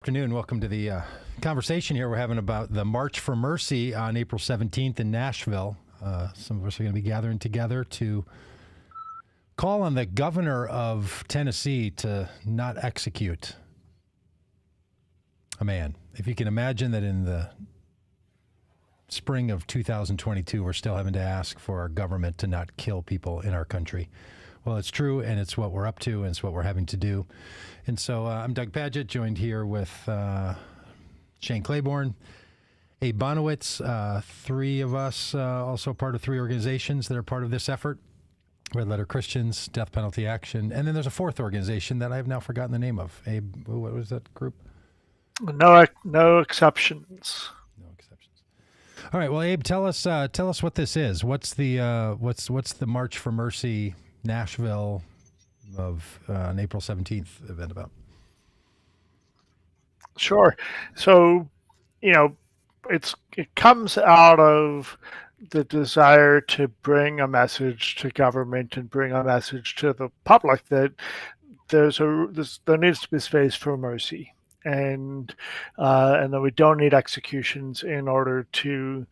Afternoon. Welcome to the conversation here we're having about the March for Mercy on April 17th in Nashville. Some of us are going to be gathering together to call on the governor of Tennessee to not execute a man. If you can imagine that in the spring of 2022, we're still having to ask for our government to not kill people in our country. Well, it's true, and it's what we're up to, and it's what we're having to do. And so I'm Doug Pagitt, joined here with Shane Claiborne, Abe Bonowitz, three of us, also part of three organizations that are part of this effort. Red Letter Christians, Death Penalty Action, and then there's a fourth organization that I have now forgotten the name of. Abe, what was that group? No exceptions. No exceptions. All right. Well, Abe, tell us what this is. What's the what's the March for Mercy Nashville of an April 17th event about? Sure. So, it comes out of the desire to bring a message to government and bring a message to the public that there needs to be space for mercy, and that we don't need executions in order to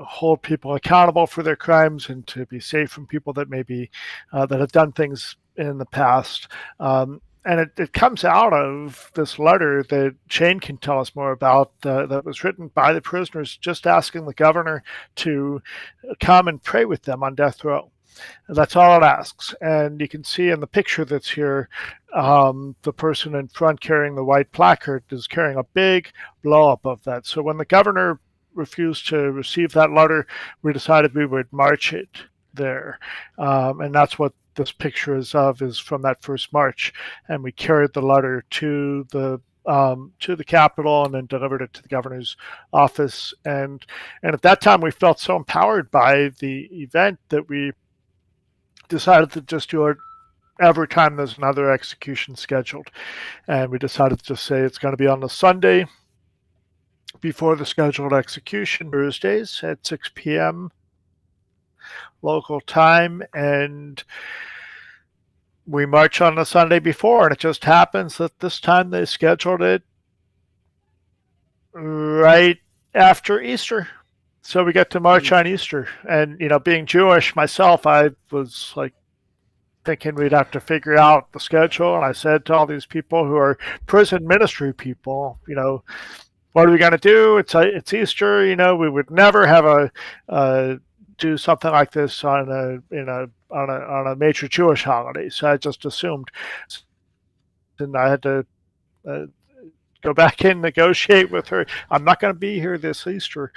hold people accountable for their crimes and to be safe from people that maybe that have done things in the past. And it comes out of this letter that Shane can tell us more about, that was written by the prisoners just asking the governor to come and pray with them on death row. And that's all it asks. And you can see in the picture that's here, the person in front carrying the white placard is carrying a big blow up of that. So when the governor refused to receive that letter, we decided we would march it there. And that's what this picture is from that first march. And we carried the letter to the Capitol and then delivered it to the governor's office. And at that time, we felt so empowered by the event that we decided to just do it every time there's another execution scheduled. And we decided to just say it's going to be on the Sunday before the scheduled execution, Thursdays at 6 p.m. local time, and we march on the Sunday before, and it just happens that this time they scheduled it right after Easter. So we get to march on Easter. And, being Jewish myself, I was like thinking we'd have to figure out the schedule. And I said to all these people who are prison ministry people, what are we going to do? It's Easter. We would never have do something like this on a major Jewish holiday. So I just assumed, and I had to go back and negotiate with her. I'm not going to be here this Easter.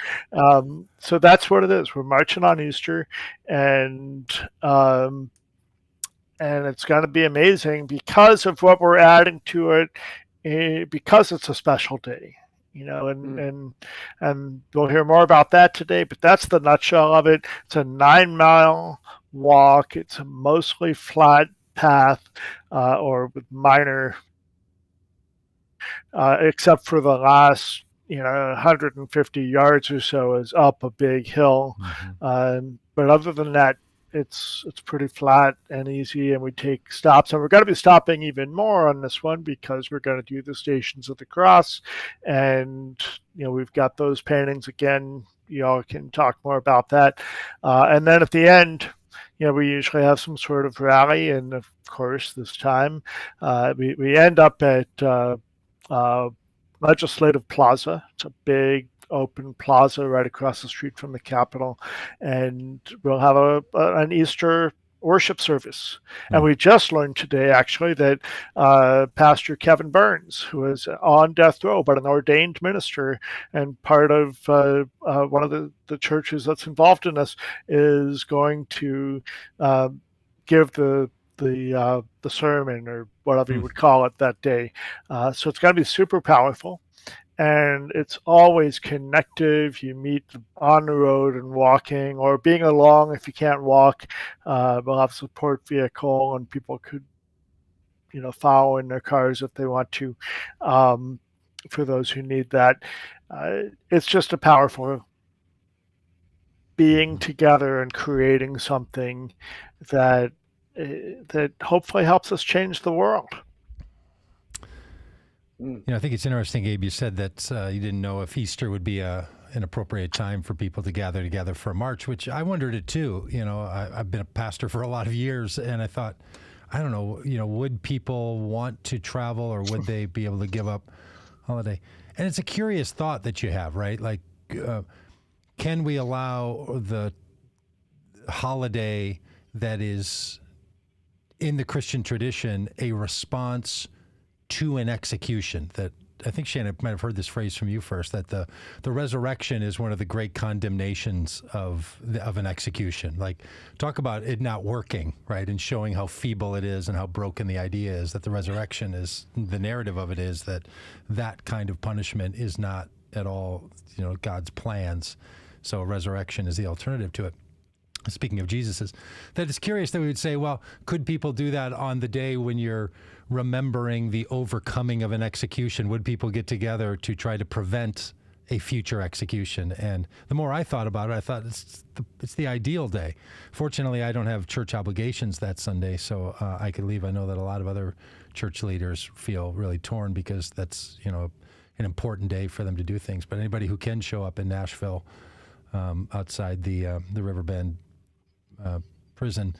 So that's what it is. We're marching on Easter, and it's going to be amazing because of what we're adding to it, because it's a special day. And we'll hear more about that today, but that's the nutshell of it. It's a 9-mile walk. It's a mostly flat path, or with minor, except for the last, 150 yards or so is up a big hill. Mm-hmm. But other than that, it's pretty flat and easy, and we take stops, and we're going to be stopping even more on this one because we're going to do the Stations of the Cross, and we've got those paintings again. Y'all can talk more about that, and then at the end, we usually have some sort of rally, and of course this time we end up at Legislative Plaza. It's a big open plaza right across the street from the Capitol, and we'll have an Easter worship service. Mm-hmm. And we just learned today, actually, that Pastor Kevin Burns, who is on death row but an ordained minister and part of one of the churches that's involved in this, is going to give the sermon, or whatever you would call it, that day. So it's going to be super powerful. And it's always connective. You meet on the road and walking, or being along if you can't walk. We'll have a support vehicle, and people could, follow in their cars if they want to, for those who need that. It's just a powerful being together and creating something that hopefully helps us change the world. I think it's interesting, Abe, you said that you didn't know if Easter would be an appropriate time for people to gather together for a march, which I wondered it too. I've been a pastor for a lot of years, and I thought, I don't know, would people want to travel, or would they be able to give up holiday? And it's a curious thought that you have, right? Like, can we allow the holiday that is in the Christian tradition a response to an execution? That I think Shannon might have heard this phrase from you first, that the resurrection is one of the great condemnations of an execution. Like, talk about it not working, right, and showing how feeble it is and how broken the idea is, that the resurrection is, the narrative of it is that kind of punishment is not at all, God's plans. So resurrection is the alternative to it. Speaking of Jesus's, that it's curious that we would say, well, could people do that on the day when you're remembering the overcoming of an execution? Would people get together to try to prevent a future execution? And the more I thought about it, I thought it's the ideal day. Fortunately, I don't have church obligations that Sunday, so I could leave. I know that a lot of other church leaders feel really torn because that's, an important day for them to do things. But anybody who can show up in Nashville outside the Riverbend prison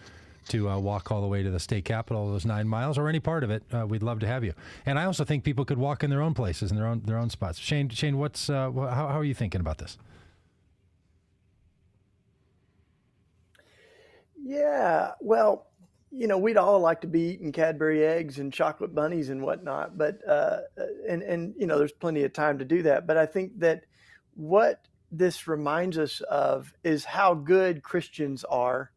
to walk all the way to the state capitol, those 9 miles, or any part of it, we'd love to have you. And I also think people could walk in their own places, in their own spots. Shane, what's how are you thinking about this? Yeah, well, we'd all like to be eating Cadbury eggs and chocolate bunnies and whatnot, but and there's plenty of time to do that. But I think that what this reminds us of is how good Christians are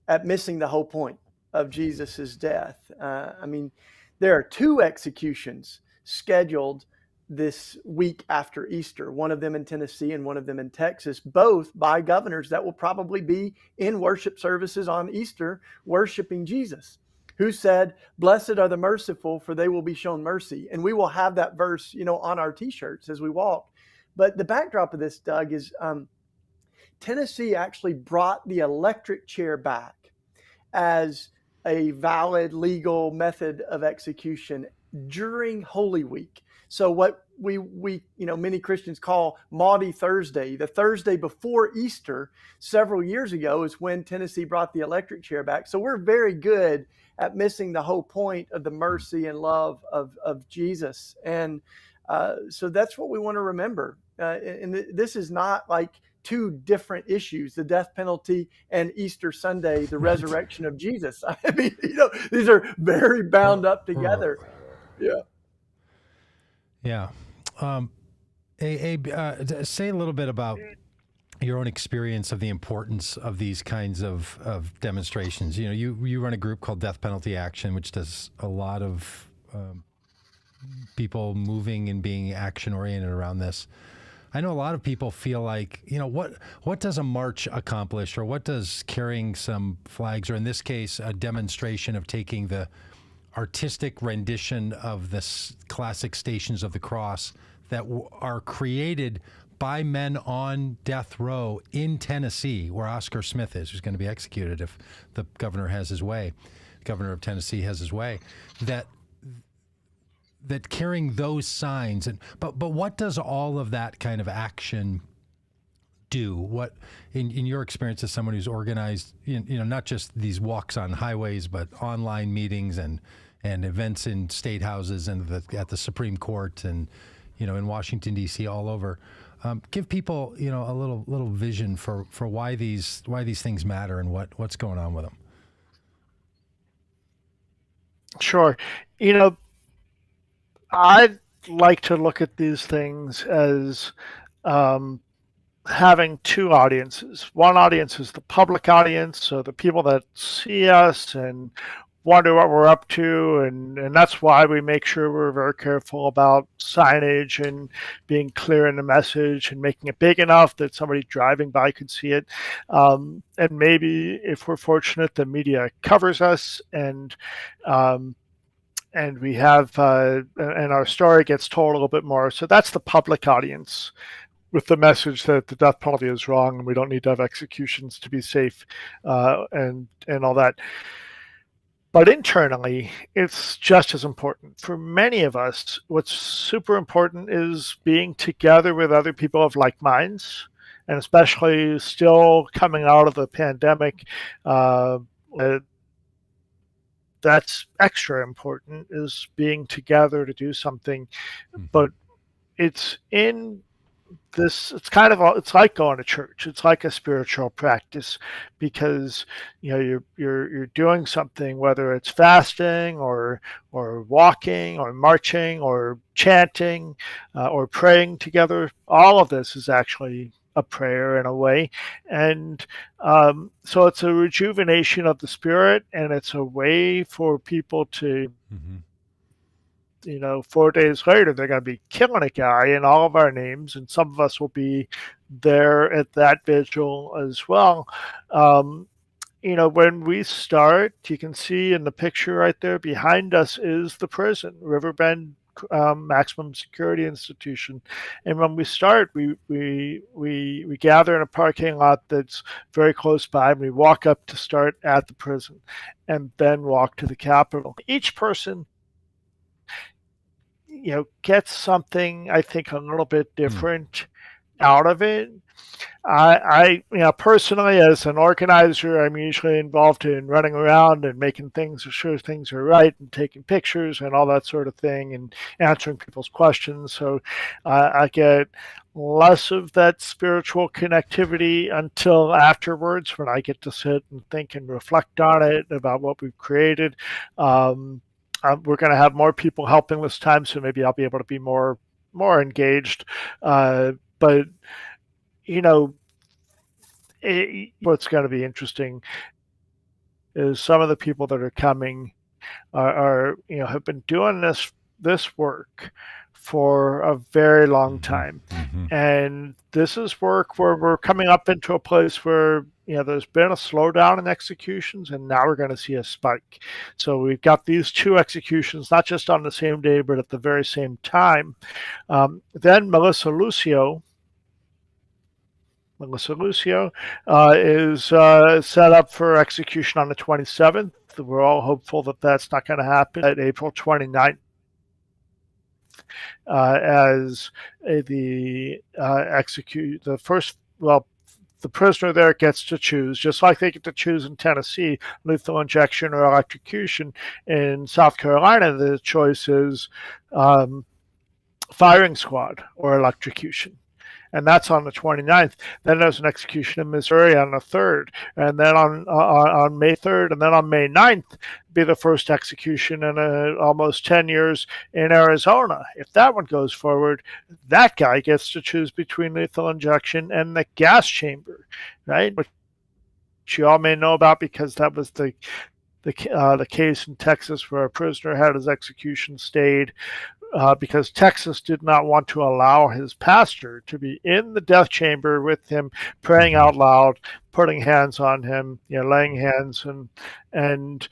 at missing the whole point of Jesus's death. There are 2 executions scheduled this week after Easter, one of them in Tennessee and one of them in Texas, both by governors that will probably be in worship services on Easter worshiping Jesus, who said, "Blessed are the merciful, for they will be shown mercy." And we will have that verse, on our t-shirts as we walk. But the backdrop of this, Doug, is Tennessee actually brought the electric chair back as a valid legal method of execution during Holy Week. So what we many Christians call Maundy Thursday, the Thursday before Easter several years ago, is when Tennessee brought the electric chair back. So we're very good at missing the whole point of the mercy and love of Jesus. And so that's what we want to remember. And this is not like 2 different issues, the death penalty and Easter Sunday, the resurrection of Jesus. These are very bound up together. Yeah. Yeah. Abe, say a little bit about your own experience of the importance of these kinds of demonstrations. You run a group called Death Penalty Action, which does a lot of people moving and being action-oriented around this. I know a lot of people feel like, what does a march accomplish, or what does carrying some flags, or in this case, a demonstration of taking the artistic rendition of the classic Stations of the Cross that are created by men on death row in Tennessee, where Oscar Smith is, who's going to be executed if the governor has his way, governor of Tennessee has his way, that carrying those signs, but what does all of that kind of action do? What, in your experience as someone who's organized, not just these walks on highways, but online meetings and events in state houses and at the Supreme Court and in Washington D.C. all over, give people a little vision for why these things matter and what's going on with them. Sure. I'd like to look at these things as having 2 audiences. One audience is the public audience, so the people that see us and wonder what we're up to, and that's why we make sure we're very careful about signage and being clear in the message and making it big enough that somebody driving by could see it. And maybe, if we're fortunate, the media covers us and we have, and our story gets told a little bit more. So that's the public audience, with the message that the death penalty is wrong and we don't need to have executions to be safe, and all that. But internally, it's just as important. For many of us, what's super important is being together with other people of like minds, and especially still coming out of the pandemic. Uh, that's extra important, is being together to do something. But it's in this, it's like going to church. It's like a spiritual practice, because you're doing something, whether it's fasting or walking or marching or chanting or praying together. All of this is actually a prayer in a way. And so it's a rejuvenation of the spirit, and it's a way for people to 4 days later, they're going to be killing a guy in all of our names, and some of us will be there at that vigil as well. When we start, you can see in the picture right there behind us is the prison, Riverbend Maximum Security Institution. And when we start, we gather in a parking lot that's very close by, and we walk up to start at the prison, and then walk to the Capitol. Each person gets something, I think, a little bit different out of it. I personally, as an organizer, I'm usually involved in running around and making sure things are right, and taking pictures and all that sort of thing, and answering people's questions. So I get less of that spiritual connectivity until afterwards, when I get to sit and think and reflect on it, about what we've created. We're going to have more people helping this time, so maybe I'll be able to be more engaged. But what's going to be interesting is some of the people that are coming are have been doing this work for a very long time. And this is work where we're coming up into a place where there's been a slowdown in executions, and now we're going to see a spike. So we've got these 2 executions, not just on the same day, but at the very same time. Then Melissa Lucio is set up for execution on the 27th. We're all hopeful that that's not going to happen. At April 29th, as the prisoner there gets to choose, just like they get to choose in Tennessee, lethal injection or electrocution. In South Carolina, the choice is firing squad or electrocution. And that's on the 29th. Then there's an execution in Missouri on the 3rd. And then on May 3rd, and then on May 9th, be the first execution in almost 10 years in Arizona. If that one goes forward, that guy gets to choose between lethal injection and the gas chamber, right? Which you all may know about, because that was the case in Texas where a prisoner had his execution stayed because Texas did not want to allow his pastor to be in the death chamber with him, praying out loud, putting hands on him, laying hands, and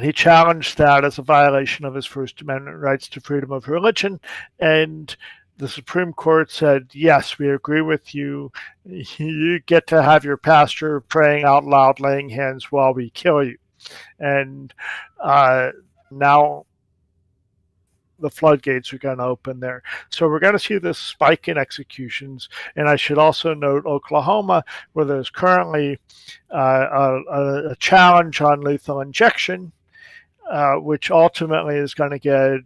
he challenged that as a violation of his First Amendment rights to freedom of religion. And the Supreme Court said, yes, we agree with you. You get to have your pastor praying out loud, laying hands while we kill you. And now the floodgates are going to open there. So we're going to see this spike in executions. And I should also note Oklahoma, where there's currently a challenge on lethal injection, which ultimately is going to get,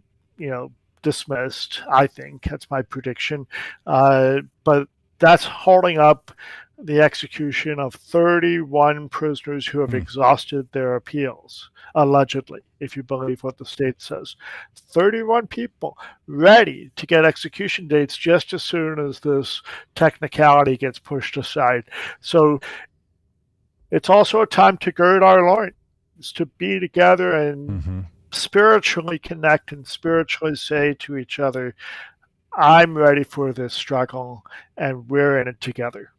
dismissed, I think. That's my prediction. But that's holding up the execution of 31 prisoners who have exhausted their appeals, allegedly, if you believe what the state says. 31 people ready to get execution dates just as soon as this technicality gets pushed aside. So it's also a time to gird our loins, to be together and spiritually connect and spiritually say to each other, I'm ready for this struggle, and we're in it together.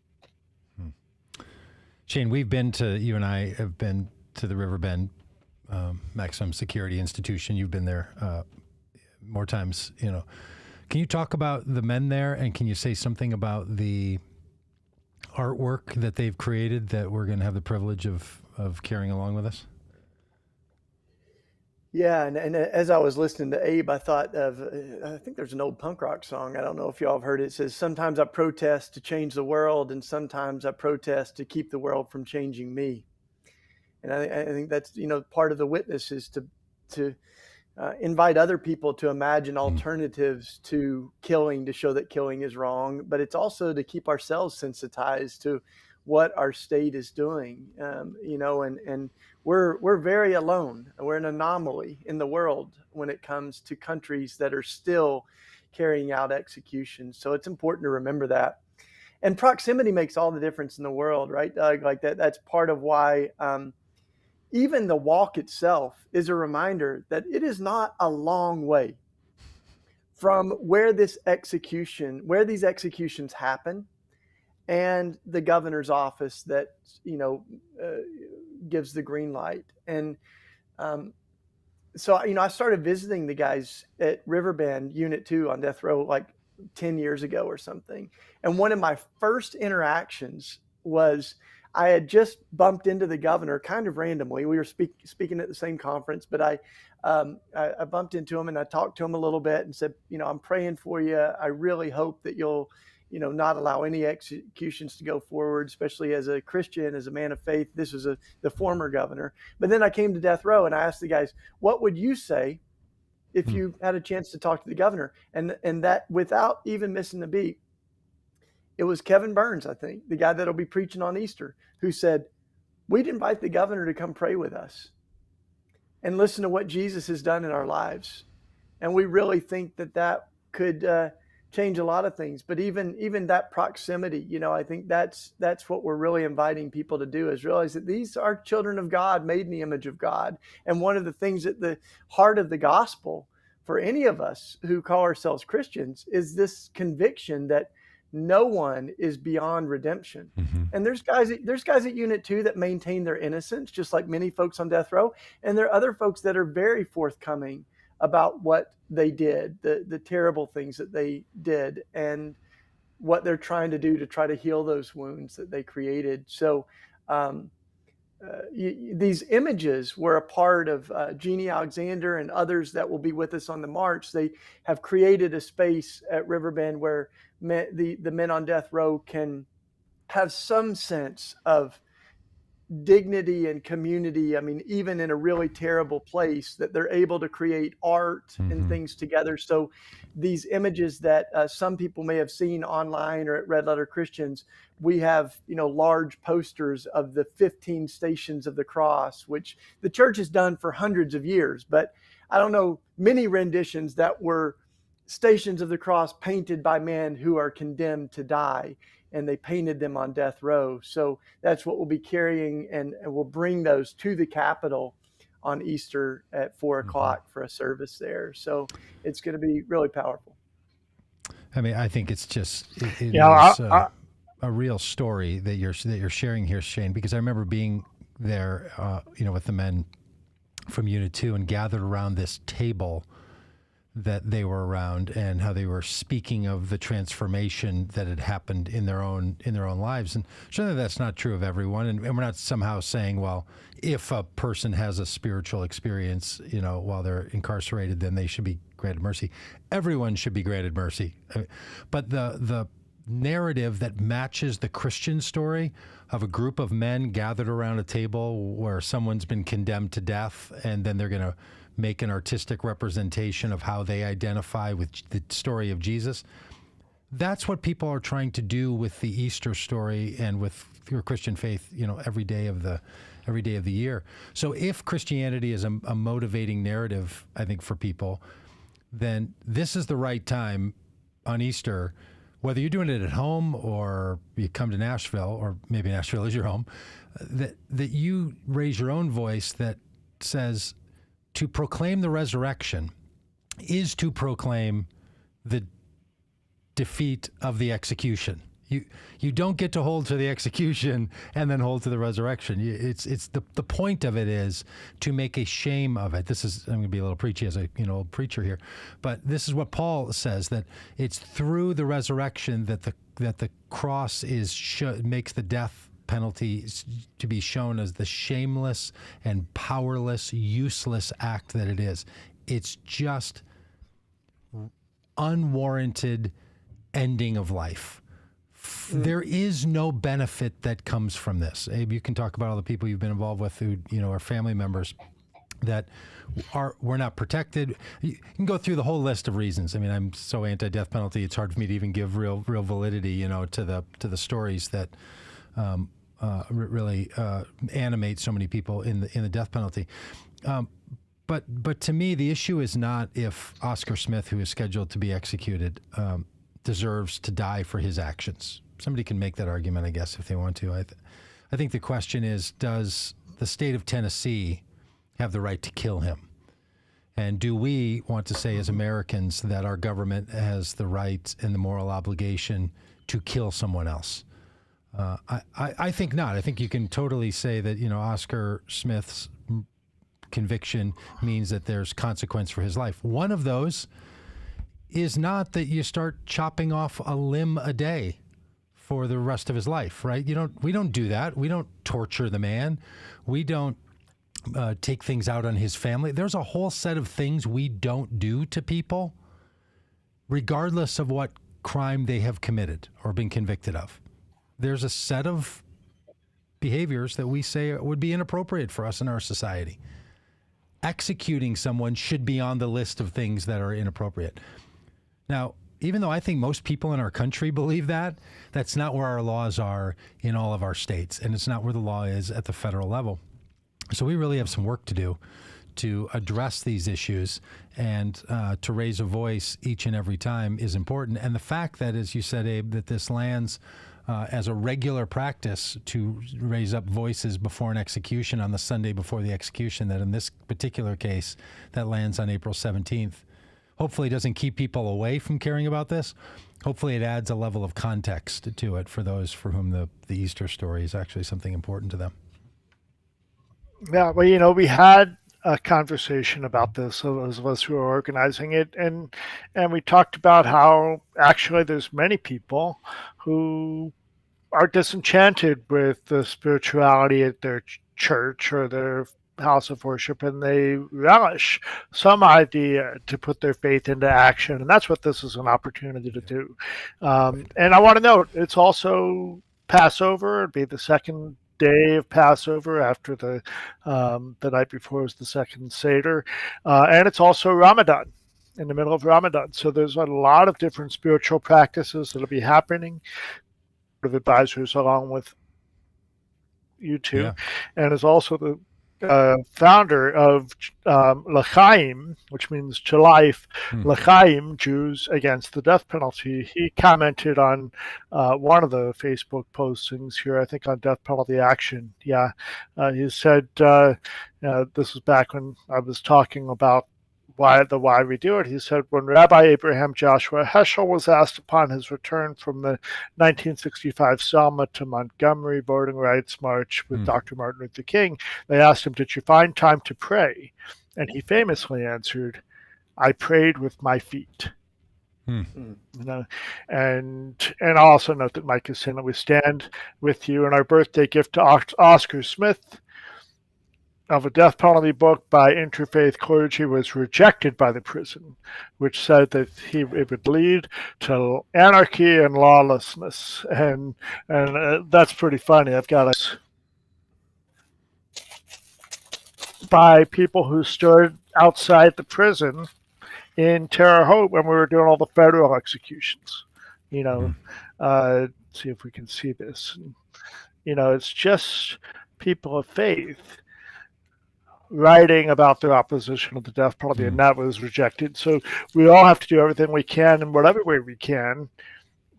Shane, you and I have been to the Riverbend Maximum Security Institution. You've been there more times, Can you talk about the men there, and can you say something about the artwork that they've created that we're going to have the privilege of carrying along with us? Yeah, and as I was listening to Abe, I thought of, I think there's an old punk rock song. I don't know if y'all have heard it. It says, "Sometimes I protest to change the world, and sometimes I protest to keep the world from changing me." And I think that's, part of the witness is to invite other people to imagine alternatives to killing, to show that killing is wrong, but it's also to keep ourselves sensitized to what our state is doing. And we're very alone. We're an anomaly in the world when it comes to countries that are still carrying out executions. So it's important to remember that. And proximity makes all the difference in the world, right, Doug? Like that's part of why even the walk itself is a reminder that it is not a long way from where these executions happen, and the governor's office that gives the green light. And so I started visiting the guys at Riverbend Unit 2 on death row like 10 years ago or something. And one of my first interactions was I had just bumped into the governor kind of randomly. We were speaking at the same conference, but I bumped into him and I talked to him a little bit and said, I'm praying for you. I really hope that you'll, not allow any executions to go forward, especially as a Christian, as a man of faith. This was the former governor. But then I came to death row and I asked the guys, what would you say if you had a chance to talk to the governor? And that, without even missing a beat, it was Kevin Burns, I think, the guy that'll be preaching on Easter, who said, we'd invite the governor to come pray with us and listen to what Jesus has done in our lives. And we really think that could change a lot of things. But even that proximity, I think that's what we're really inviting people to do, is realize that these are children of God, made in the image of God. And one of the things at the heart of the gospel for any of us who call ourselves Christians is this conviction that no one is beyond redemption. Mm-hmm. And there's guys at Unit 2 that maintain their innocence, just like many folks on death row. And there are other folks that are very forthcoming about what they did, the terrible things that they did, and what they're trying to do to try to heal those wounds that they created. So these images were a part of Jeannie Alexander and others that will be with us on the march. They have created a space at Riverbend where the men on death row can have some sense of dignity and community. I mean, even in a really terrible place, that they're able to create art and things together. So these images that some people may have seen online or at Red Letter Christians, we have, large posters of the 15 Stations of the Cross, which the church has done for hundreds of years. But I don't know many renditions that were Stations of the Cross painted by men who are condemned to die, and they painted them on death row. So that's what we'll be carrying, and we'll bring those to the Capitol on Easter at 4:00 for a service there. So it's going to be really powerful. I mean, I think it's just it is a real story that you're sharing here, Shane, because I remember being there, with the men from Unit 2 and gathered around this table that they were around, and how they were speaking of the transformation that had happened in their own lives. And certainly that's not true of everyone. And we're not somehow saying, well, if a person has a spiritual experience, while they're incarcerated, then they should be granted mercy. Everyone should be granted mercy. But the narrative that matches the Christian story of a group of men gathered around a table where someone's been condemned to death, and then they're going to make an artistic representation of how they identify with the story of Jesus. That's what people are trying to do with the Easter story and with your Christian faith, every day of the year. So if Christianity is a motivating narrative, I think, for people, then this is the right time on Easter, whether you're doing it at home or you come to Nashville, or maybe Nashville is your home, that you raise your own voice that says, to proclaim the resurrection is to proclaim the defeat of the execution. You don't get to hold to the execution and then hold to the resurrection. It's the point of it is to make a shame of it. I'm going to be a little preachy as a old preacher here, but this is what Paul says, that it's through the resurrection that the cross makes the death penalty to be shown as the shameless and powerless, useless act that it is. It's just unwarranted ending of life. There is no benefit that comes from this. Abe, you can talk about all the people you've been involved with who, are family members that we're not protected. You can go through the whole list of reasons. I mean, I'm so anti-death penalty, it's hard for me to even give real validity, to the stories that really animate so many people in the death penalty. But to me, the issue is not if Oscar Smith, who is scheduled to be executed, deserves to die for his actions. Somebody can make that argument, I guess, if they want to. I think the question is, does the state of Tennessee have the right to kill him? And do we want to say as Americans that our government has the right and the moral obligation to kill someone else? I think not. I think you can totally say that, Oscar Smith's conviction means that there's consequence for his life. One of those is not that you start chopping off a limb a day for the rest of his life, right? We don't do that. We don't torture the man. We don't take things out on his family. There's a whole set of things we don't do to people, regardless of what crime they have committed or been convicted of. There's a set of behaviors that we say would be inappropriate for us in our society. Executing someone should be on the list of things that are inappropriate. Now, even though I think most people in our country believe that, that's not where our laws are in all of our states, and it's not where the law is at the federal level. So we really have some work to do to address these issues, and to raise a voice each and every time is important. And the fact that, as you said, Abe, that this lands as a regular practice to raise up voices before an execution on the Sunday before the execution, that in this particular case, that lands on April 17th, hopefully doesn't keep people away from caring about this. Hopefully it adds a level of context to it for those for whom the Easter story is actually something important to them. Yeah, well, we had a conversation about this, those of us who are organizing it, and we talked about how actually there's many people who are disenchanted with the spirituality at their church or their house of worship, and they relish some idea to put their faith into action, and that's what this is an opportunity to do. And I want to note, it's also Passover. It'd be the second day of Passover after the night before was the second Seder, and it's also Ramadan, in the middle of Ramadan. So there's a lot of different spiritual practices that'll be happening. Of advisors along with you two, Yeah. and is also the founder of L'chaim, which means to life, L'chaim, Jews Against the Death Penalty. He commented on one of the Facebook postings here, I think on Death Penalty Action. Yeah, he said, this was back when I was talking about why we do it. He said, when Rabbi Abraham Joshua Heschel was asked upon his return from the 1965 Selma to Montgomery voting rights march with Dr. Martin Luther King, they asked him, did you find time to pray? And he famously answered, I prayed with my feet. And I'll also note that Mike is saying that we stand with you, and our birthday gift to Oscar Smith of a death penalty book by interfaith clergy was rejected by the prison, which said that it would lead to anarchy and lawlessness, and that's pretty funny. I've got by people who stood outside the prison in Terre Haute when we were doing all the federal executions. Let's see if we can see this. It's just people of faith writing about their opposition of the death penalty, and that was rejected. So we all have to do everything we can in whatever way we can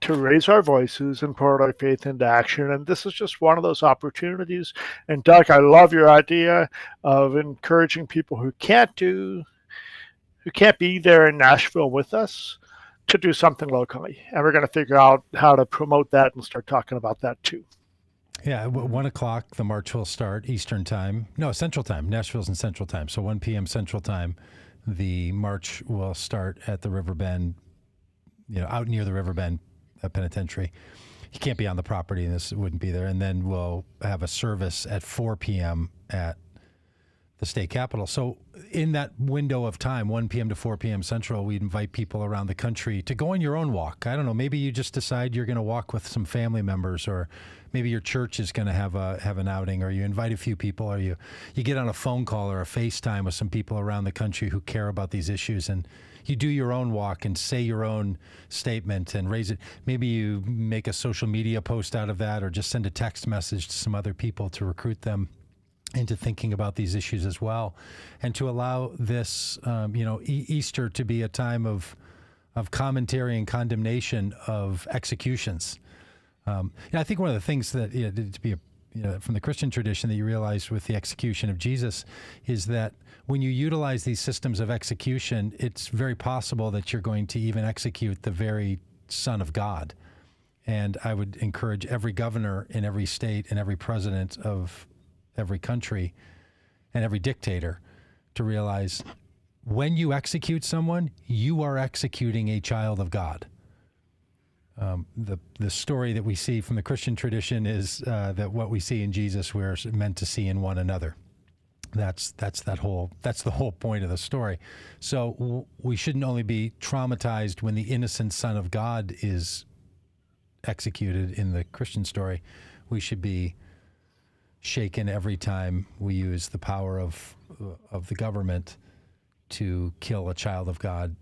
to raise our voices and put our faith into action. And this is just one of those opportunities. And Doug, I love your idea of encouraging people who can't be there in Nashville with us to do something locally. And we're going to figure out how to promote that and start talking about that too. Yeah, 1 o'clock, the march will start Eastern time. No, Central time. Nashville's in Central time. So 1 p.m. Central time, the march will start at the Riverbend, out near the Riverbend a penitentiary. He can't be on the property, and this wouldn't be there. And then we'll have a service at 4 p.m. at the state capitol. So in that window of time, 1 p.m. to 4 p.m. Central, we invite people around the country to go on your own walk. I don't know, maybe you just decide you're going to walk with some family members, or maybe your church is going to have an outing, or you invite a few people, or you get on a phone call or a FaceTime with some people around the country who care about these issues, and you do your own walk and say your own statement and raise it. Maybe you make a social media post out of that, or just send a text message to some other people to recruit them into thinking about these issues as well, and to allow this, Easter to be a time of commentary and condemnation of executions. I think one of the things that to be from the Christian tradition that you realize with the execution of Jesus is that when you utilize these systems of execution, it's very possible that you're going to even execute the very Son of God. And I would encourage every governor in every state and every president of every country and every dictator to realize when you execute someone, you are executing a child of God. The story that we see from the Christian tradition is that what we see in Jesus, we're meant to see in one another. That's the whole point of the story. So we shouldn't only be traumatized when the innocent Son of God is executed in the Christian story. We should be shaken every time we use the power of the government to kill a child of God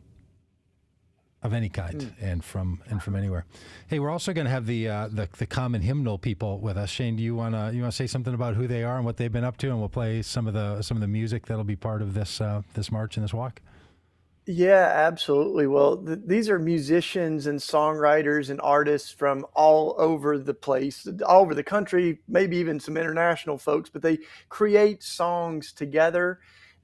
of any kind and from anywhere. Hey, we're also going to have the common hymnal people with us. Shane, do you want to say something about who they are and what they've been up to, and we'll play some of the music that'll be part of this march and this walk? Yeah, absolutely. Well, these are musicians and songwriters and artists from all over the place, all over the country, maybe even some international folks, but they create songs together.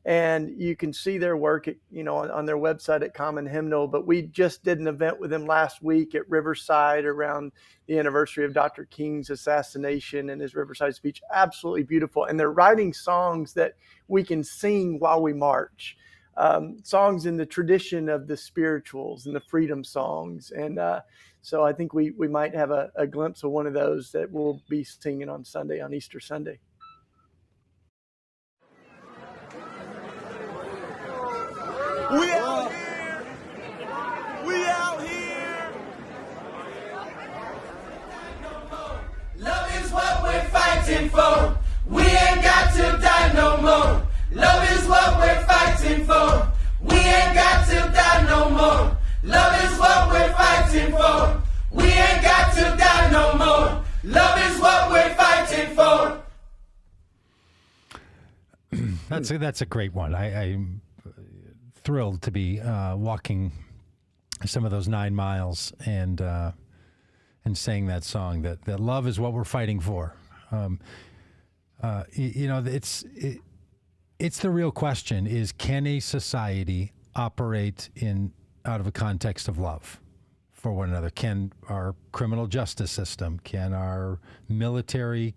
And you can see their work, on their website at Common Hymnal. But we just did an event with them last week at Riverside around the anniversary of Dr. King's assassination and his Riverside speech. Absolutely beautiful. And they're writing songs that we can sing while we march. Songs in the tradition of the spirituals and the freedom songs. And so I think we might have a glimpse of one of those that we'll be singing on Sunday, on Easter Sunday. We out here. We out here. Love is what we're fighting for. We ain't got to die no more. Love is what we're fighting for. We ain't got to die no more. Love is what we're fighting for. We ain't got to die no more. Love is what we're fighting for. That's a great one. I'm thrilled to be walking some of those 9 miles and saying that song, that love is what we're fighting for. It's the real question is, can a society operate out of a context of love for one another? Can our criminal justice system, can our military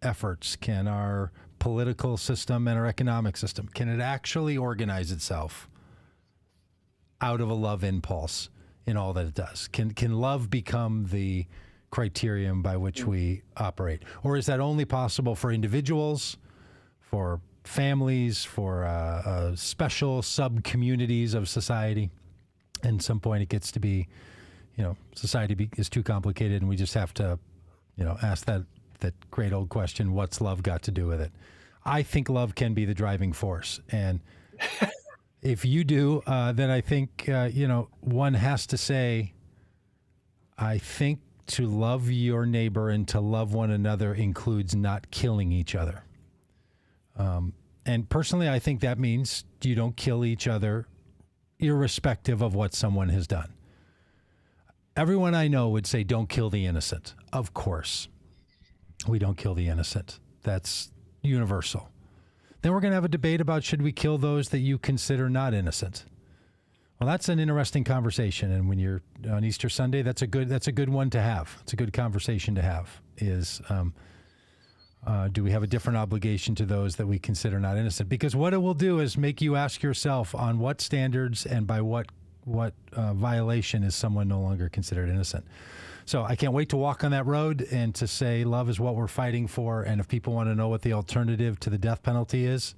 efforts, can our political system and our economic system, can it actually organize itself out of a love impulse in all that it does? Can love become the criterion by which we operate? Or is that only possible for individuals, for families, for special sub-communities of society? And at some point it gets to be, society is too complicated, and we just have to, ask that great old question, what's love got to do with it? I think love can be the driving force. And if you do, then I think, one has to say, I think to love your neighbor and to love one another includes not killing each other. And personally, I think that means you don't kill each other irrespective of what someone has done. Everyone I know would say, don't kill the innocent. Of course, we don't kill the innocent. That's universal. Then we're going to have a debate about, should we kill those that you consider not innocent? Well, that's an interesting conversation. And when you're on Easter Sunday, that's a good one to have. It's a good conversation to have, is do we have a different obligation to those that we consider not innocent? Because what it will do is make you ask yourself, on what standards and by what violation is someone no longer considered innocent? So I can't wait to walk on that road and to say love is what we're fighting for. And if people want to know what the alternative to the death penalty is,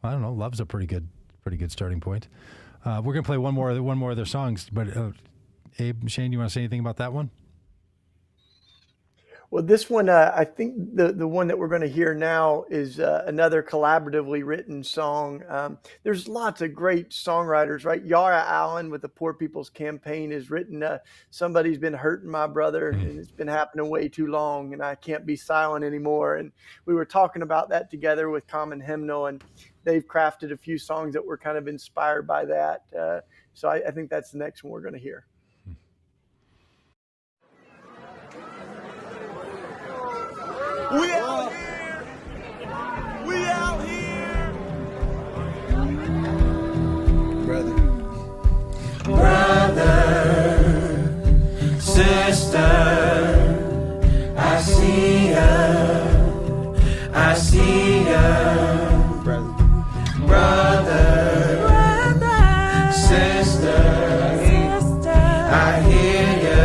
I don't know. Love's a pretty good starting point. We're gonna play one more of their songs. But Abe, Shane, you want to say anything about that one? Well, this one, I think the one that we're going to hear now is another collaboratively written song. There's lots of great songwriters, right? Yara Allen with the Poor People's Campaign has written, somebody's been hurting my brother and it's been happening way too long and I can't be silent anymore. And we were talking about that together with Common Hymnal, and they've crafted a few songs that were kind of inspired by that. So I think that's the next one we're going to hear. We out here. We out here. Brother, sister, I see ya. I see ya. Brother, sister, I hear ya.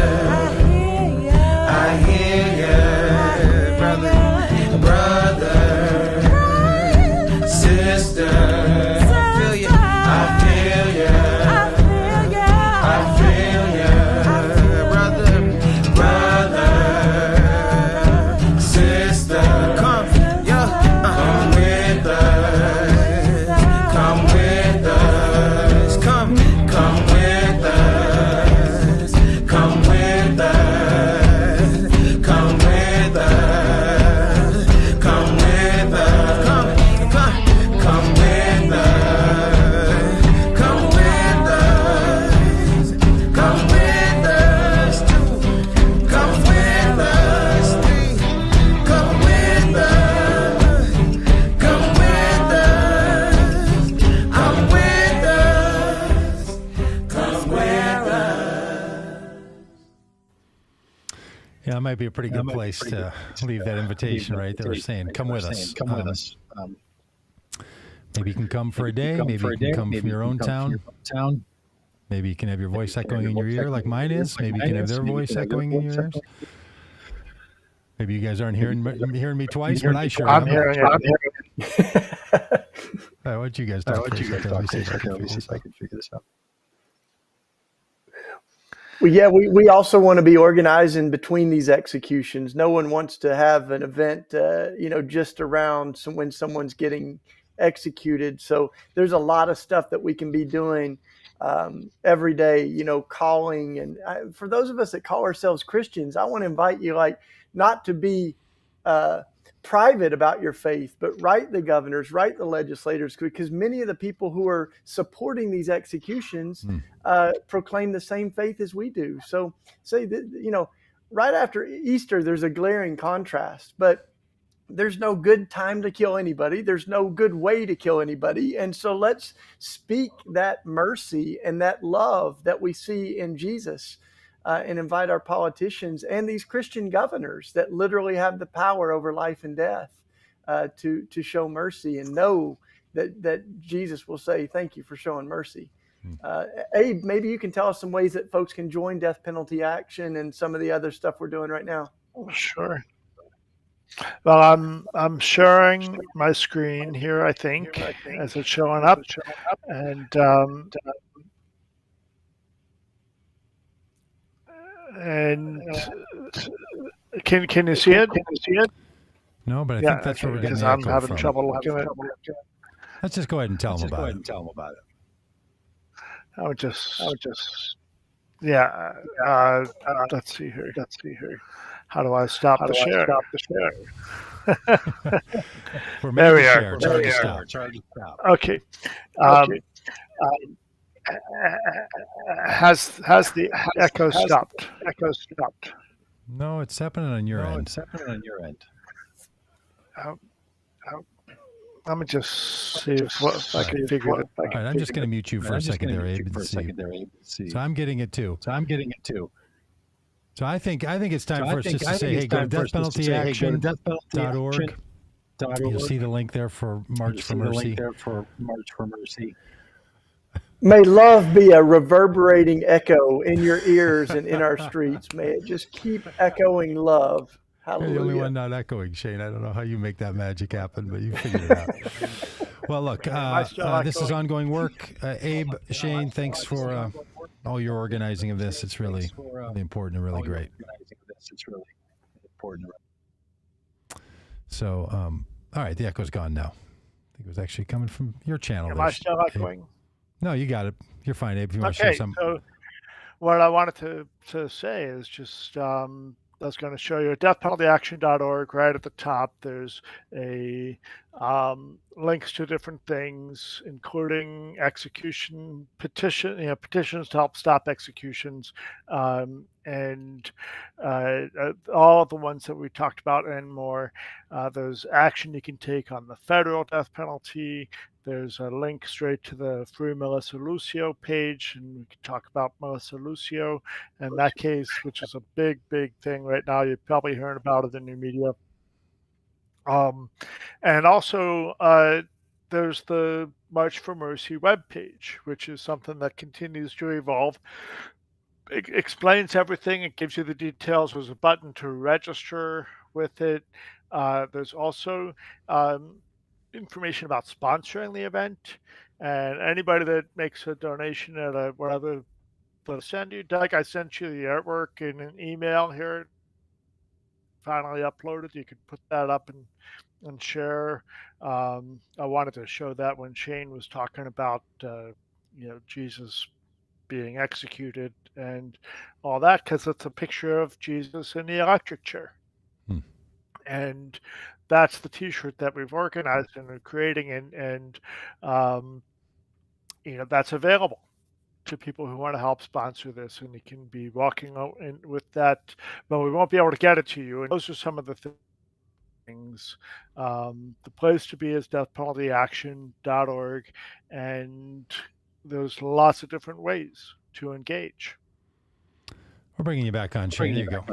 I hear ya. Sister, I feel ya. I feel ya. I feel ya. Brother, sister, come, come with us. Come with us. Come with us. Come with us. Come with us. Come with us. Come with us, come with us, come with us, come with us, come with us, come with us, come with us, come with us. Yeah, that might be a pretty good place to leave that invitation, right? They were saying, come with us. Come with us. Maybe you can come for a day. Maybe you can come from your own town. Maybe you can have your voice echoing in your ear like mine is. Maybe you can have their voice echoing in your ears. Maybe you guys aren't hearing me twice, but I sure am. I'm hearing it. Why don't you guys talk first? Let me see if I can figure this out. Well, yeah, we also want to be organizing between these executions. No one wants to have an event, just around when someone's getting executed. So there's a lot of stuff that we can be doing every day, calling. And for those of us that call ourselves Christians, I want to invite you, not to be private about your faith, but write the governors, write the legislators, because many of the people who are supporting these executions proclaim the same faith as we do. So say that, right after Easter, there's a glaring contrast, but there's no good time to kill anybody. There's no good way to kill anybody. And so let's speak that mercy and that love that we see in Jesus and invite our politicians and these Christian governors that literally have the power over life and death to show mercy and know that Jesus will say, thank you for showing mercy. Abe, maybe you can tell us some ways that folks can join death penalty action and some of the other stuff we're doing right now. Sure. Well, I'm sharing my screen here, I think, as it's showing up. And can you see it? No, but I think that's where we're getting the I'm echo having from. trouble looking at it. Let's just go ahead and tell them about it. I would just let's see here. How do I stop the share? We're There we making are. share. Charge to stop. Okay. Has the echo stopped? No, it's happening on your end. Let me just see if I can figure it out. All right, I'm just going to mute you for a second there, Abe. So I'm getting it too. So I think it's time for us just to say, hey, go to deathpenaltyaction.org. You'll see the link there for March4Mercy. May love be a reverberating echo in your ears and in our streets. May it just keep echoing love. You're the only Hallelujah. one not echoing, Shane. I don't know how you make that magic happen, but you figured it out. Well, look, this is ongoing work. Abe, Shane, thanks for all your organizing of this. It's really, really important and really great. So, all right, the echo's gone now. I think it was actually coming from your channel. Am I still echoing? No, you got it. You're fine, Abe. If you want to share something. So what I wanted to say is just I was going to show you at deathpenaltyaction.org. Right at the top, there's a links to different things, including petitions to help stop executions, and all of the ones that we talked about and more. There's action you can take on the federal death penalty. There's a link straight to the Free Melissa Lucio page, and we can talk about Melissa Lucio and that case, which is a big, big thing right now. You've probably heard about it in the media. And also, there's the March for Mercy webpage, which is something that continues to evolve. It explains everything. It gives you the details. There's a button to register with it. There's also information about sponsoring the event, and anybody that makes a donation at whatever they'll send you. Doug, I sent you the artwork in an email here, finally uploaded. You could put that up and share. I wanted to show that when Shane was talking about Jesus being executed and all that, because it's a picture of Jesus in the electric chair. And that's the T-shirt that we've organized and are creating, and that's available to people who want to help sponsor this, and you can be walking out with that, but we won't be able to get it to you. And those are some of the things. The place to be is deathpenaltyaction.org, and there's lots of different ways to engage. We're bringing you back on, Shane. There you go.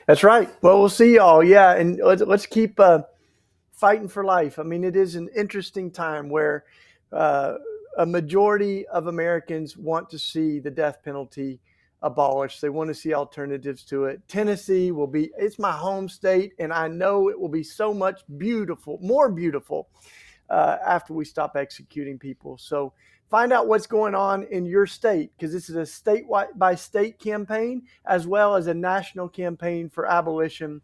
That's right. Well, we'll see y'all. Yeah, and let's keep fighting for life. I mean, it is an interesting time where a majority of Americans want to see the death penalty abolished. They want to see alternatives to it. Tennessee it's my home state, and I know it will be so much more beautiful after we stop executing people. So find out what's going on in your state, because this is a statewide by state campaign as well as a national campaign for abolition.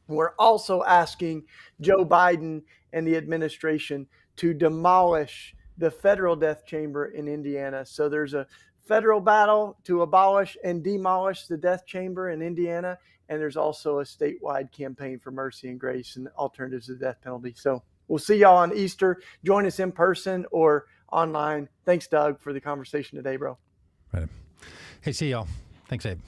We're also asking Joe Biden and the administration to demolish the federal death chamber in Indiana. So there's a federal battle to abolish and demolish the death chamber in Indiana, and there's also a statewide campaign for mercy and grace and alternatives to the death penalty. So we'll see y'all on Easter. Join us in person or online. Thanks, Doug, for the conversation today, bro. Right. Hey, see y'all. Thanks, Abe.